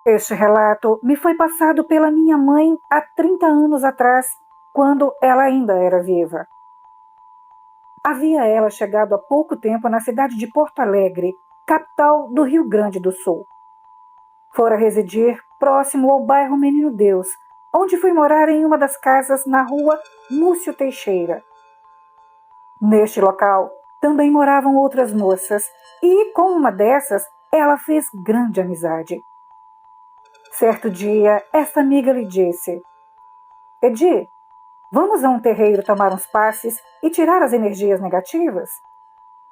Este relato me foi passado pela minha mãe há 30 anos atrás, quando ela ainda era viva. Havia ela chegado há pouco tempo na cidade de Porto Alegre, capital do Rio Grande do Sul. Fora residir próximo ao bairro Menino Deus, onde foi morar em uma das casas na rua Múcio Teixeira. Neste local também moravam outras moças e, com uma dessas, ela fez grande amizade. Certo dia, essa amiga lhe disse: Edi, vamos a um terreiro tomar uns passes e tirar as energias negativas?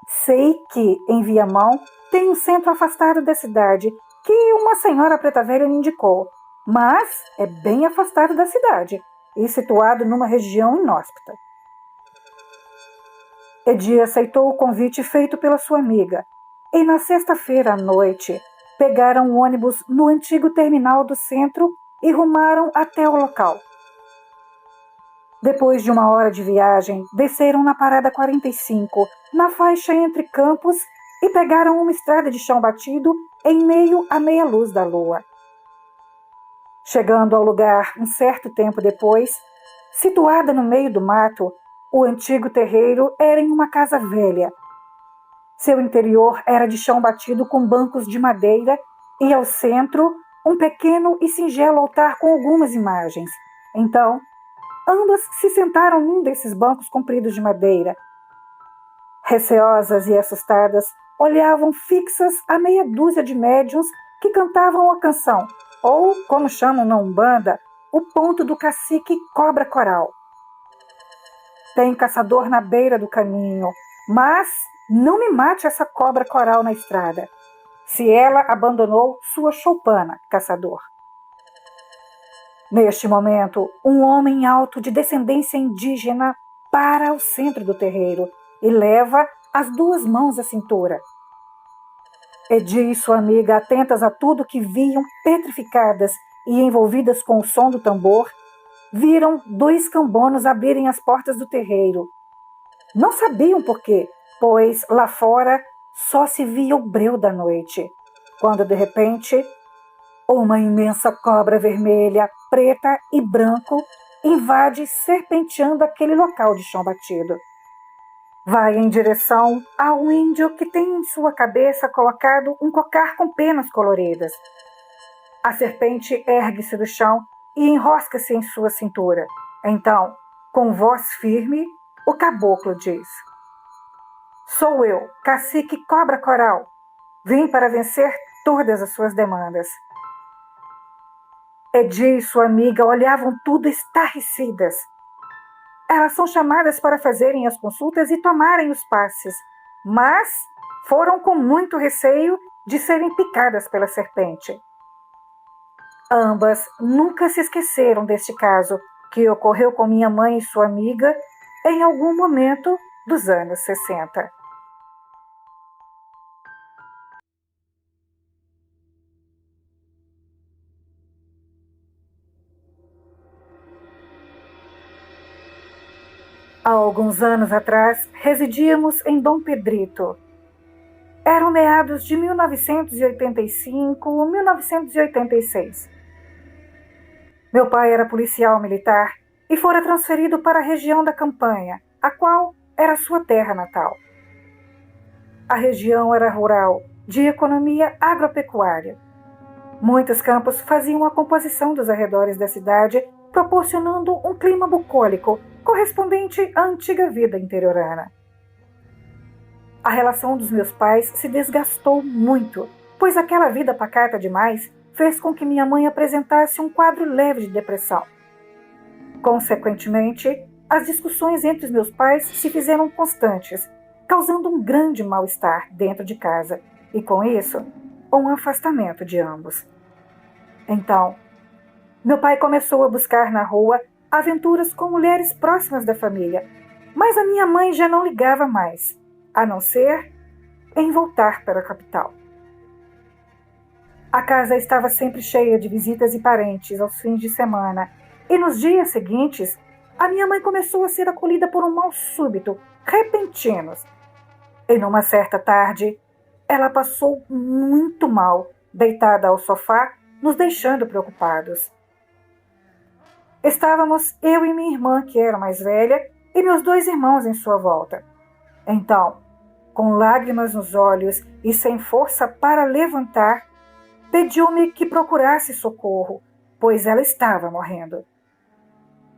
Sei que, em Viamão, tem um centro afastado da cidade que uma senhora preta velha me indicou, mas é bem afastado da cidade e situado numa região inóspita. Edi aceitou o convite feito pela sua amiga e na sexta-feira à noite pegaram um ônibus no antigo terminal do centro e rumaram até o local. Depois de 1 hora de viagem, desceram na parada 45, na faixa entre campos, e pegaram uma estrada de chão batido em meio à meia-luz da lua. Chegando ao lugar um certo tempo depois, situada no meio do mato, o antigo terreiro era em uma casa velha. Seu interior era de chão batido com bancos de madeira e, ao centro, um pequeno e singelo altar com algumas imagens. Então, ambas se sentaram num desses bancos compridos de madeira. Receosas e assustadas, olhavam fixas a meia dúzia de médiuns que cantavam a canção, ou, como chamam na Umbanda, o ponto do cacique cobra coral. Tem caçador na beira do caminho, mas não me mate essa cobra coral na estrada. Se ela abandonou sua choupana, caçador. Neste momento, um homem alto de descendência indígena para o centro do terreiro e leva as 2 mãos à cintura. Edi e sua amiga, atentas a tudo que viam, petrificadas e envolvidas com o som do tambor, viram 2 cambonos abrirem as portas do terreiro. Não sabiam por quê, pois lá fora só se via o breu da noite, quando de repente uma imensa cobra vermelha, preta e branco invade serpenteando aquele local de chão batido. Vai em direção ao índio que tem em sua cabeça colocado um cocar com penas coloridas. A serpente ergue-se do chão e enrosca-se em sua cintura. Então, com voz firme, o caboclo diz: Sou eu, cacique Cobra Coral. Vim para vencer todas as suas demandas. Edi e sua amiga olhavam tudo estarrecidas. Elas são chamadas para fazerem as consultas e tomarem os passes, mas foram com muito receio de serem picadas pela serpente. Ambas nunca se esqueceram deste caso, que ocorreu com minha mãe e sua amiga em algum momento dos anos 60. Há alguns anos atrás, residíamos em Dom Pedrito. Eram meados de 1985 ou 1986. Meu pai era policial militar e fora transferido para a região da Campanha, a qual era sua terra natal. A região era rural, de economia agropecuária. Muitos campos faziam a composição dos arredores da cidade, proporcionando um clima bucólico, correspondente à antiga vida interiorana. A relação dos meus pais se desgastou muito, pois aquela vida pacata demais fez com que minha mãe apresentasse um quadro leve de depressão. Consequentemente, as discussões entre os meus pais se fizeram constantes, causando um grande mal-estar dentro de casa e, com isso, um afastamento de ambos. Então, meu pai começou a buscar na rua aventuras com mulheres próximas da família, mas a minha mãe já não ligava mais, a não ser em voltar para a capital. A casa estava sempre cheia de visitas e parentes aos fins de semana, e nos dias seguintes, a minha mãe começou a ser acolhida por um mal súbito, repentino. E numa certa tarde, ela passou muito mal, deitada ao sofá, nos deixando preocupados. Estávamos eu e minha irmã, que era mais velha, e meus 2 irmãos em sua volta. Então, com lágrimas nos olhos e sem força para levantar, pediu-me que procurasse socorro, pois ela estava morrendo.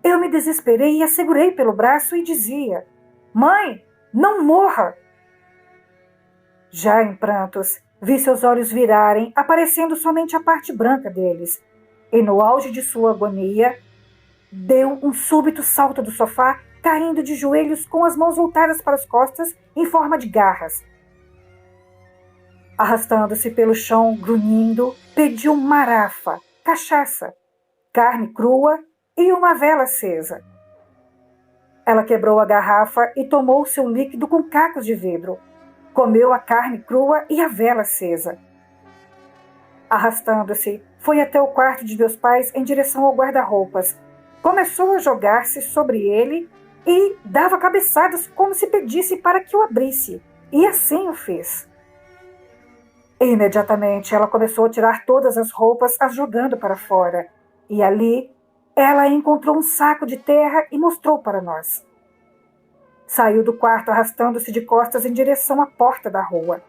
Eu me desesperei e a segurei pelo braço e dizia: Mãe, não morra! Já em prantos, vi seus olhos virarem, aparecendo somente a parte branca deles, e no auge de sua agonia, deu um súbito salto do sofá, caindo de joelhos com as mãos voltadas para as costas em forma de garras. Arrastando-se pelo chão, grunhindo, pediu marafa, cachaça, carne crua e uma vela acesa. Ela quebrou a garrafa e tomou seu líquido com cacos de vidro. Comeu a carne crua e a vela acesa. Arrastando-se, foi até o quarto de meus pais em direção ao guarda-roupas. Começou a jogar-se sobre ele e dava cabeçadas como se pedisse para que o abrisse. E assim o fez. Imediatamente ela começou a tirar todas as roupas, as jogando para fora. E ali ela encontrou um saco de terra e mostrou para nós. Saiu do quarto arrastando-se de costas em direção à porta da rua.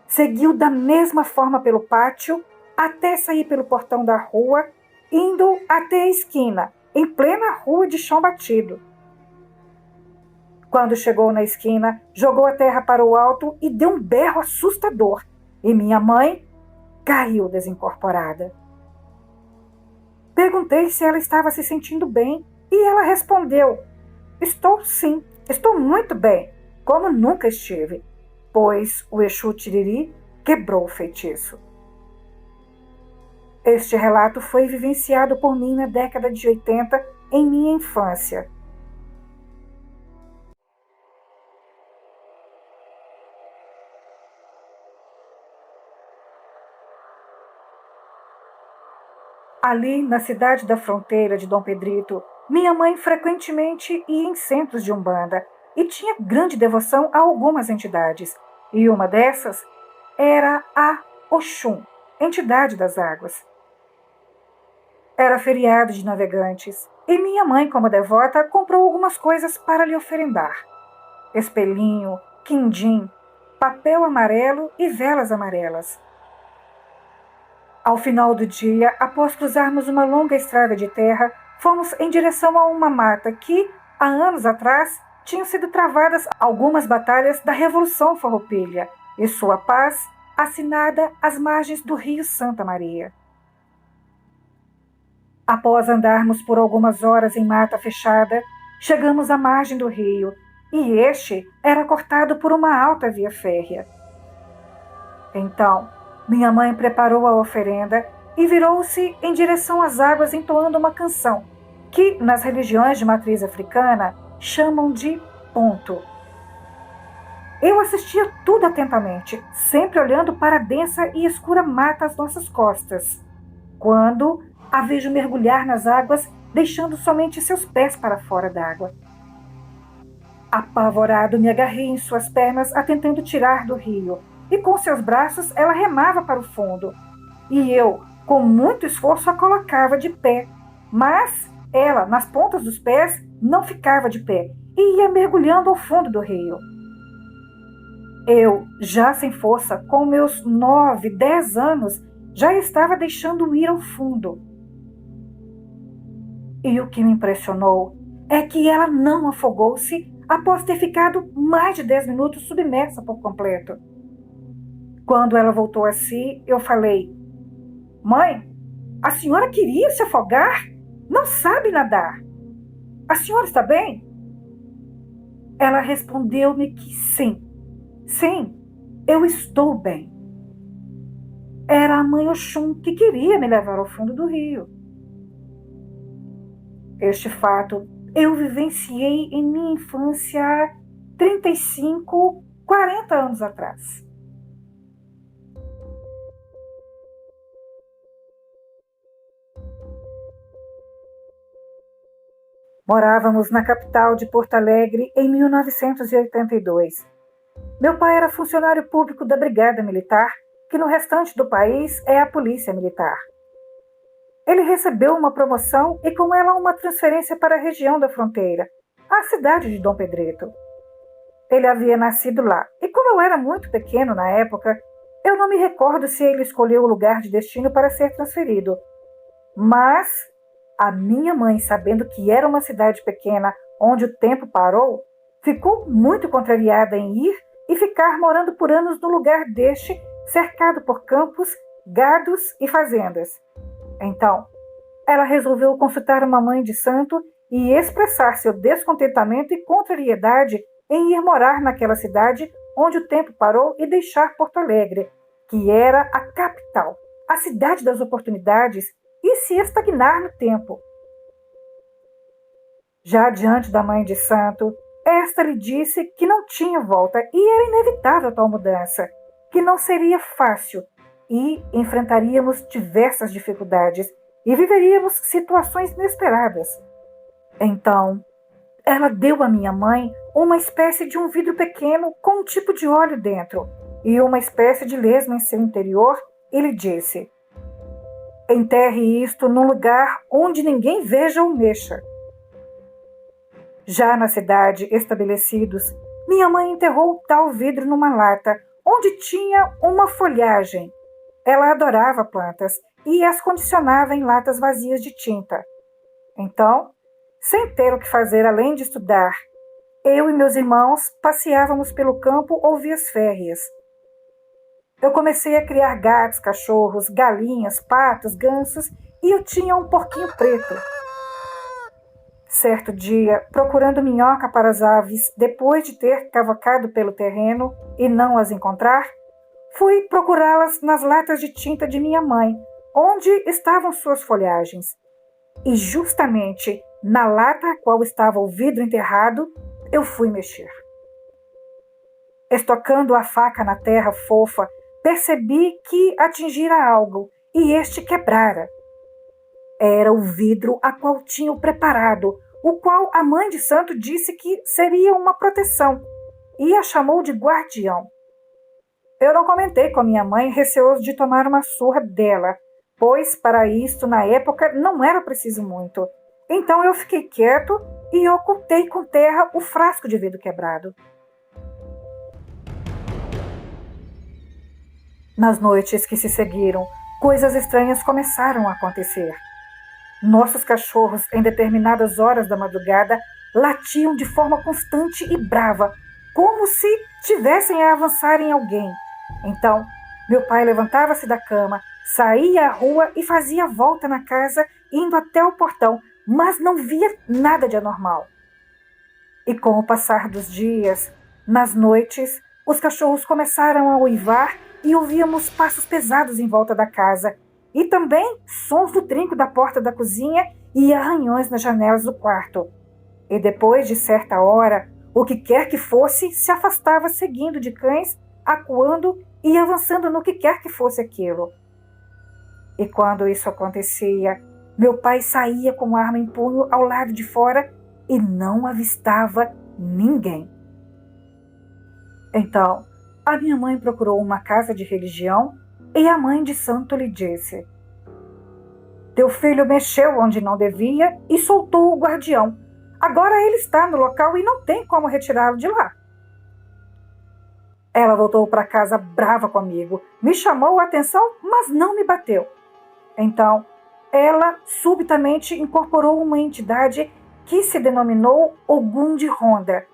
Seguiu da mesma forma pelo pátio até sair pelo portão da rua, indo até a esquina, em plena rua de chão batido. Quando chegou na esquina, jogou a terra para o alto e deu um berro assustador. E minha mãe caiu desincorporada. Perguntei se ela estava se sentindo bem e ela respondeu: Estou sim, estou muito bem, como nunca estive, pois o Exu Tiriri quebrou o feitiço. Este relato foi vivenciado por mim na década de 80, em minha infância. Ali, na cidade da fronteira de Dom Pedrito, minha mãe frequentemente ia em centros de umbanda e tinha grande devoção a algumas entidades, e uma dessas era a Oxum, entidade das águas. Era feriado de navegantes, e minha mãe, como devota, comprou algumas coisas para lhe oferendar: espelhinho, quindim, papel amarelo e velas amarelas. Ao final do dia, após cruzarmos uma longa estrada de terra, fomos em direção a uma mata que, há anos atrás, tinham sido travadas algumas batalhas da Revolução Farroupilha e sua paz assinada às margens do rio Santa Maria. Após andarmos por algumas horas em mata fechada, chegamos à margem do rio, e este era cortado por uma alta via férrea. Então, minha mãe preparou a oferenda e virou-se em direção às águas entoando uma canção, que nas religiões de matriz africana chamam de ponto. Eu assistia tudo atentamente, sempre olhando para a densa e escura mata às nossas costas, quando a vejo mergulhar nas águas, deixando somente seus pés para fora d'água. Apavorado, me agarrei em suas pernas, a tentando tirar do rio, e com seus braços ela remava para o fundo. E eu, com muito esforço, a colocava de pé. Mas ela, nas pontas dos pés, não ficava de pé e ia mergulhando ao fundo do rio. Eu, já sem força, com meus 9, 10 anos, já estava deixando ir ao fundo. E o que me impressionou é que ela não afogou-se após ter ficado mais de 10 minutos submersa por completo. Quando ela voltou a si, eu falei: Mãe, a senhora queria se afogar? Não sabe nadar. A senhora está bem? Ela respondeu-me que sim. Sim, eu estou bem. Era a mãe Oxum que queria me levar ao fundo do rio. Este fato eu vivenciei em minha infância há 35, 40 anos atrás. Morávamos na capital de Porto Alegre em 1982. Meu pai era funcionário público da Brigada Militar, que no restante do país é a Polícia Militar. Ele recebeu uma promoção e com ela uma transferência para a região da fronteira, a cidade de Dom Pedrito. Ele havia nascido lá, e como eu era muito pequeno na época, eu não me recordo se ele escolheu o lugar de destino para ser transferido. Mas a minha mãe, sabendo que era uma cidade pequena onde o tempo parou, ficou muito contrariada em ir e ficar morando por anos no lugar deste, cercado por campos, gados e fazendas. Então, ela resolveu consultar uma mãe de santo e expressar seu descontentamento e contrariedade em ir morar naquela cidade onde o tempo parou e deixar Porto Alegre, que era a capital, a cidade das oportunidades, e se estagnar no tempo. Já diante da mãe de santo, esta lhe disse que não tinha volta e era inevitável tal mudança, que não seria fácil e enfrentaríamos diversas dificuldades e viveríamos situações inesperadas. Então, ela deu à minha mãe uma espécie de um vidro pequeno com um tipo de óleo dentro e uma espécie de lesma em seu interior e lhe disse: enterre isto num lugar onde ninguém veja ou mexa. Já na cidade estabelecidos, minha mãe enterrou tal vidro numa lata onde tinha uma folhagem. Ela adorava plantas e as condicionava em latas vazias de tinta. Então, sem ter o que fazer além de estudar, eu e meus irmãos passeávamos pelo campo ou vias férreas. Eu comecei a criar gatos, cachorros, galinhas, patos, gansos e eu tinha um porquinho preto. Certo dia, procurando minhoca para as aves, depois de ter cavocado pelo terreno e não as encontrar, fui procurá-las nas latas de tinta de minha mãe, onde estavam suas folhagens. E justamente na lata a qual estava o vidro enterrado, eu fui mexer. Estocando a faca na terra fofa, percebi que atingira algo e este quebrara. Era o vidro a qual tinha preparado, o qual a mãe de santo disse que seria uma proteção e a chamou de guardião. Eu não comentei com a minha mãe, receoso de tomar uma surra dela, pois para isto na época não era preciso muito. Então eu fiquei quieto e ocultei com terra o frasco de vidro quebrado. Nas noites que se seguiram, coisas estranhas começaram a acontecer. Nossos cachorros, em determinadas horas da madrugada, latiam de forma constante e brava, como se tivessem a avançar em alguém. Então, meu pai levantava-se da cama, saía à rua e fazia volta na casa, indo até o portão, mas não via nada de anormal. E com o passar dos dias, nas noites, os cachorros começaram a uivar e ouvíamos passos pesados em volta da casa, e também sons do trinco da porta da cozinha e arranhões nas janelas do quarto. E depois de certa hora, o que quer que fosse se afastava seguindo de cães, acuando e avançando no que quer que fosse aquilo. E quando isso acontecia, meu pai saía com a arma em punho ao lado de fora e não avistava ninguém. Então, a minha mãe procurou uma casa de religião e a mãe de santo lhe disse: teu filho mexeu onde não devia e soltou o guardião. Agora ele está no local e não tem como retirá-lo de lá. Ela voltou para casa brava comigo, me chamou a atenção, mas não me bateu. Então, ela subitamente incorporou uma entidade que se denominou Ogum de Ronda.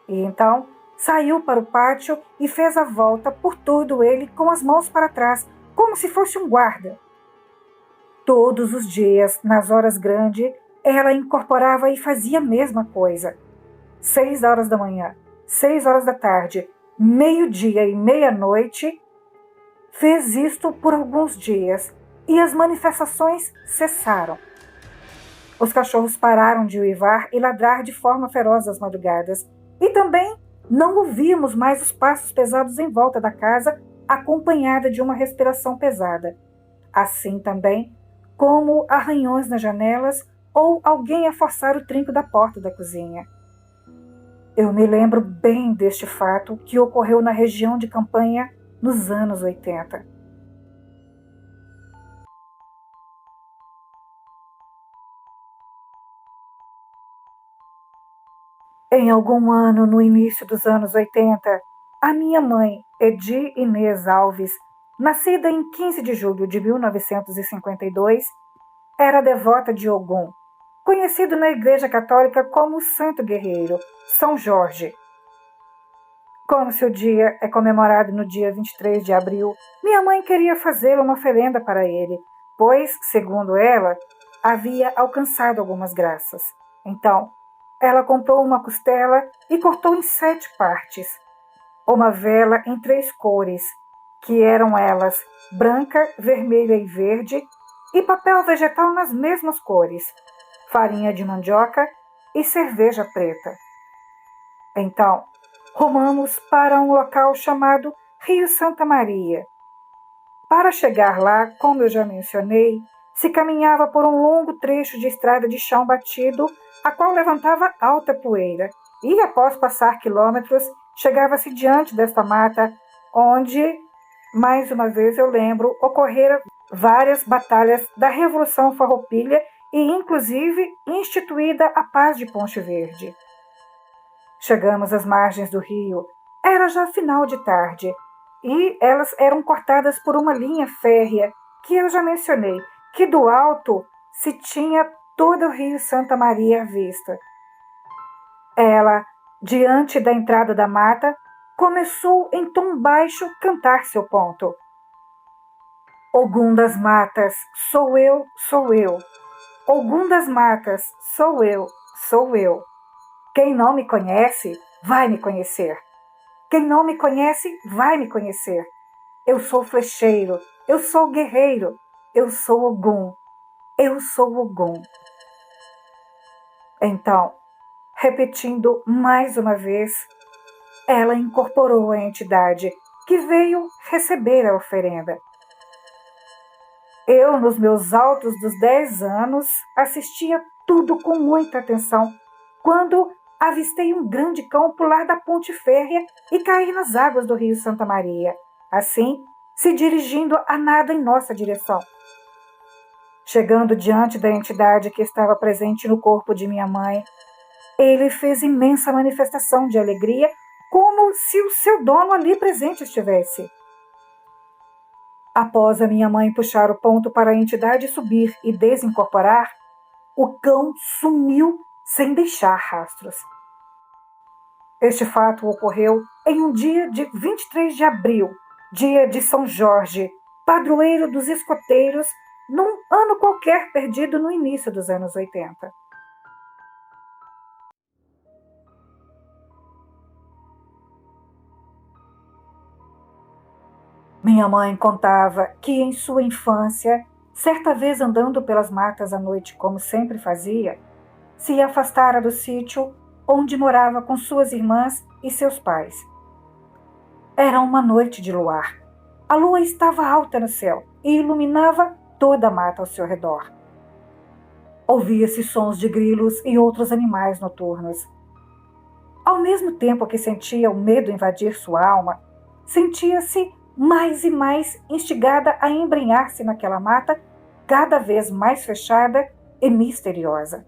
E então saiu para o pátio e fez a volta por todo ele com as mãos para trás, como se fosse um guarda. Todos os dias, nas horas grandes, ela incorporava e fazia a mesma coisa. 6 horas da manhã, 6 horas da tarde, meio-dia e meia-noite, fez isto por alguns dias e as manifestações cessaram. Os cachorros pararam de uivar e ladrar de forma feroz às madrugadas e também não ouvíamos mais os passos pesados em volta da casa, acompanhada de uma respiração pesada. Assim também como arranhões nas janelas ou alguém a forçar o trinco da porta da cozinha. Eu me lembro bem deste fato que ocorreu na região de Campanha nos anos 80. Em algum ano, no início dos anos 80, a minha mãe, Edi Inês Alves, nascida em 15 de julho de 1952, era devota de Ogum, conhecido na Igreja Católica como Santo Guerreiro, São Jorge. Como seu dia é comemorado no dia 23 de abril, minha mãe queria fazer uma oferenda para ele, pois, segundo ela, havia alcançado algumas graças. Então, ela comprou uma costela e cortou em 7 partes. Uma vela em 3 cores, que eram elas branca, vermelha e verde, e papel vegetal nas mesmas cores, farinha de mandioca e cerveja preta. Então, rumamos para um local chamado Rio Santa Maria. Para chegar lá, como eu já mencionei, se caminhava por um longo trecho de estrada de chão batido, a qual levantava alta poeira, e após passar quilômetros, chegava-se diante desta mata, onde, mais uma vez eu lembro, ocorreram várias batalhas da Revolução Farroupilha e, inclusive, instituída a Paz de Ponte Verde. Chegamos às margens do rio. Era já final de tarde, e elas eram cortadas por uma linha férrea, que eu já mencionei, que do alto se tinha todo o rio Santa Maria à vista. Ela, diante da entrada da mata, começou em tom baixo cantar seu ponto. Ogum das matas, sou eu, sou eu. Ogum das matas, sou eu, sou eu. Quem não me conhece, vai me conhecer. Quem não me conhece, vai me conhecer. Eu sou flecheiro, eu sou guerreiro, eu sou Ogum, eu sou Ogum. Então, repetindo mais uma vez, ela incorporou a entidade que veio receber a oferenda. Eu, nos meus altos dos 10 anos, assistia tudo com muita atenção, quando avistei um grande cão pular da ponte férrea e cair nas águas do rio Santa Maria, assim se dirigindo a nada em nossa direção. Chegando diante da entidade que estava presente no corpo de minha mãe, ele fez imensa manifestação de alegria, como se o seu dono ali presente estivesse. Após a minha mãe puxar o ponto para a entidade subir e desincorporar, o cão sumiu sem deixar rastros. Este fato ocorreu em um dia de 23 de abril, dia de São Jorge, padroeiro dos escoteiros, num ano qualquer perdido no início dos anos 80. Minha mãe contava que, em sua infância, certa vez andando pelas matas à noite, como sempre fazia, se afastara do sítio onde morava com suas irmãs e seus pais. Era uma noite de luar. A lua estava alta no céu e iluminava toda a mata ao seu redor. Ouvia-se sons de grilos e outros animais noturnos. Ao mesmo tempo que sentia o medo invadir sua alma, sentia-se mais e mais instigada a embrenhar-se naquela mata cada vez mais fechada e misteriosa.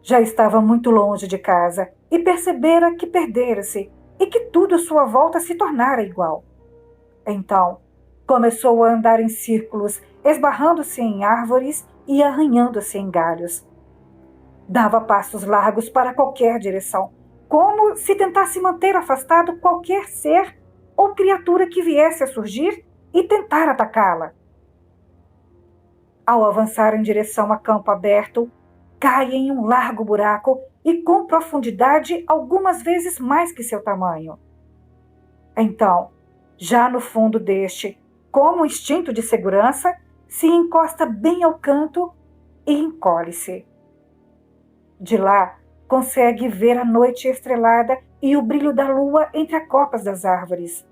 Já estava muito longe de casa e percebera que perdera-se e que tudo à sua volta se tornara igual. Então, começou a andar em círculos, esbarrando-se em árvores e arranhando-se em galhos. Dava passos largos para qualquer direção, como se tentasse manter afastado qualquer ser ou criatura que viesse a surgir e tentar atacá-la. Ao avançar em direção a campo aberto, cai em um largo buraco e com profundidade algumas vezes mais que seu tamanho. Então, já no fundo deste, como instinto de segurança, se encosta bem ao canto e encolhe-se. De lá, consegue ver a noite estrelada e o brilho da lua entre as copas das árvores.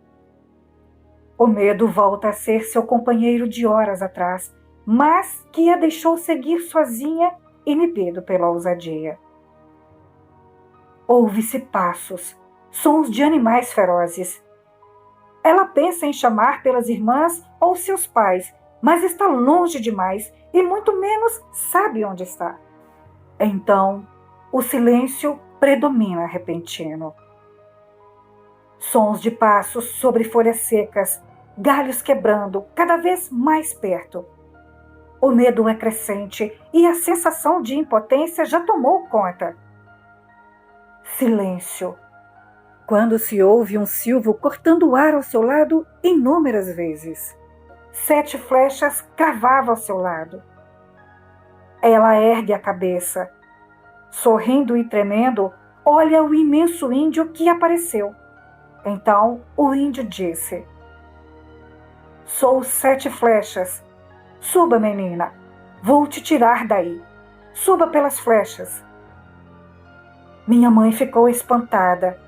O medo volta a ser seu companheiro de horas atrás, mas que a deixou seguir sozinha, inibido pela ousadia. Ouve-se passos, sons de animais ferozes. Ela pensa em chamar pelas irmãs ou seus pais, mas está longe demais e muito menos sabe onde está. Então, o silêncio predomina repentino. Sons de passos sobre folhas secas, galhos quebrando cada vez mais perto. O medo é crescente e a sensação de impotência já tomou conta. Silêncio. Quando se ouve um silvo cortando o ar ao seu lado inúmeras vezes. 7 flechas cravavam ao seu lado. Ela ergue a cabeça. Sorrindo e tremendo, olha o imenso índio que apareceu. Então o índio disse: Sou 7 flechas. Suba, menina. Vou te tirar daí. Suba pelas flechas. Minha mãe ficou espantada.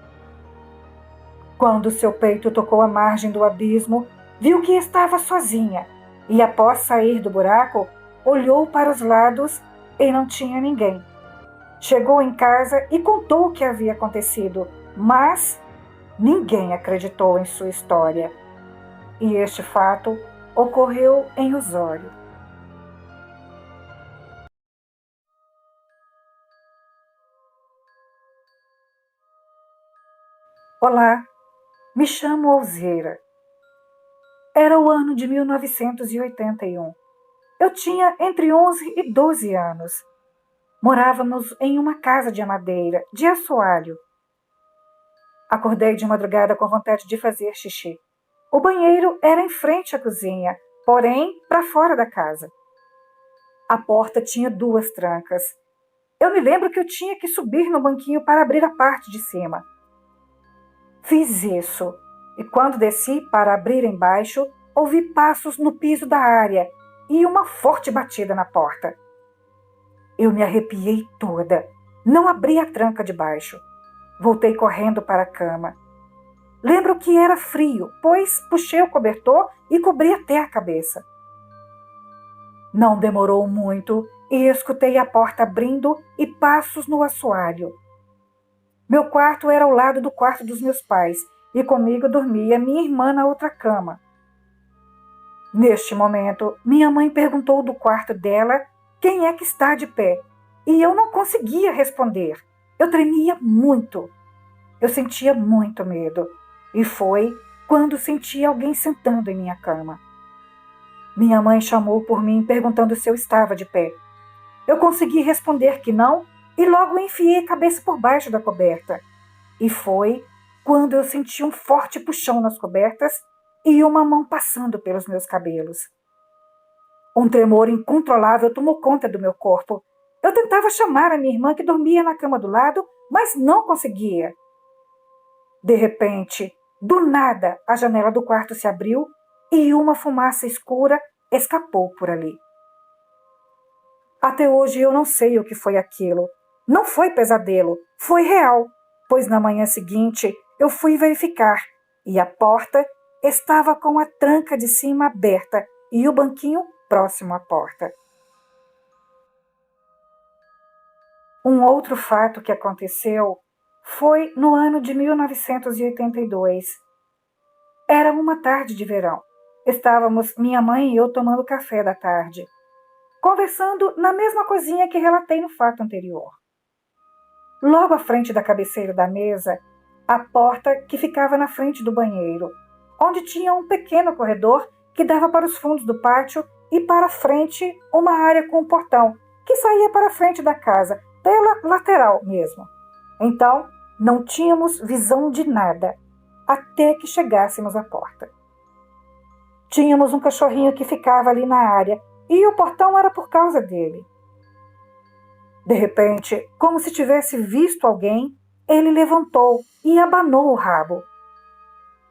Quando seu peito tocou a margem do abismo, viu que estava sozinha e, após sair do buraco, olhou para os lados e não tinha ninguém. Chegou em casa e contou o que havia acontecido, mas ninguém acreditou em sua história. E este fato ocorreu em Osório. Olá, me chamo Alzeira. Era o ano de 1981. Eu tinha entre 11 e 12 anos. Morávamos em uma casa de madeira, de assoalho. Acordei de madrugada com vontade de fazer xixi. O banheiro era em frente à cozinha, porém para fora da casa. A porta tinha 2 trancas. Eu me lembro que eu tinha que subir no banquinho para abrir a parte de cima. Fiz isso, e quando desci para abrir embaixo, ouvi passos no piso da área e uma forte batida na porta. Eu me arrepiei toda. Não abri a tranca de baixo. Voltei correndo para a cama. Lembro que era frio, pois puxei o cobertor e cobri até a cabeça. Não demorou muito e escutei a porta abrindo e passos no assoalho. Meu quarto era ao lado do quarto dos meus pais e comigo dormia minha irmã na outra cama. Neste momento, minha mãe perguntou do quarto dela quem é que está de pé e eu não conseguia responder. Eu tremia muito. Eu sentia muito medo e foi quando senti alguém sentando em minha cama. Minha mãe chamou por mim perguntando se eu estava de pé. Eu consegui responder que não e logo enfiei a cabeça por baixo da coberta. E foi quando eu senti um forte puxão nas cobertas e uma mão passando pelos meus cabelos. Um tremor incontrolável tomou conta do meu corpo. Eu tentava chamar a minha irmã que dormia na cama do lado, mas não conseguia. De repente, do nada, a janela do quarto se abriu e uma fumaça escura escapou por ali. Até hoje eu não sei o que foi aquilo. Não foi pesadelo, foi real, pois na manhã seguinte eu fui verificar e a porta estava com a tranca de cima aberta e o banquinho próximo à porta. Um outro fato que aconteceu foi no ano de 1982. Era uma tarde de verão. Estávamos minha mãe e eu tomando café da tarde, conversando na mesma cozinha que relatei no fato anterior. Logo à frente da cabeceira da mesa, a porta que ficava na frente do banheiro, onde tinha um pequeno corredor que dava para os fundos do pátio e para frente uma área com um portão que saía para a frente da casa, pela lateral mesmo. Então, não tínhamos visão de nada, até que chegássemos à porta. Tínhamos um cachorrinho que ficava ali na área e o portão era por causa dele. De repente, como se tivesse visto alguém, ele levantou e abanou o rabo.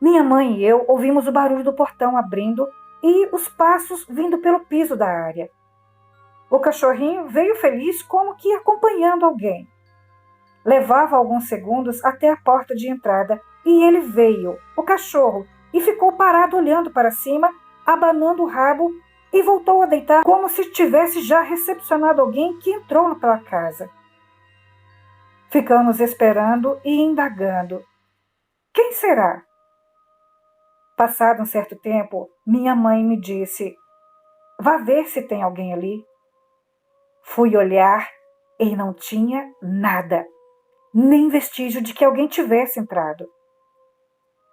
Minha mãe e eu ouvimos o barulho do portão abrindo e os passos vindo pelo piso da área. O cachorrinho veio feliz como que acompanhando alguém. Levava alguns segundos até a porta de entrada e ele veio, o cachorro, e ficou parado olhando para cima, abanando o rabo e voltou a deitar como se tivesse já recepcionado alguém que entrou pela casa. Ficamos esperando e indagando. Quem será? Passado um certo tempo, minha mãe me disse: vá ver se tem alguém ali. Fui olhar e não tinha nada. nem vestígio de que alguém tivesse entrado.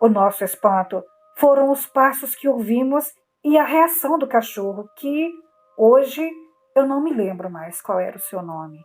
O nosso espanto foram os passos que ouvimos e a reação do cachorro, que, hoje, eu não me lembro mais qual era o seu nome.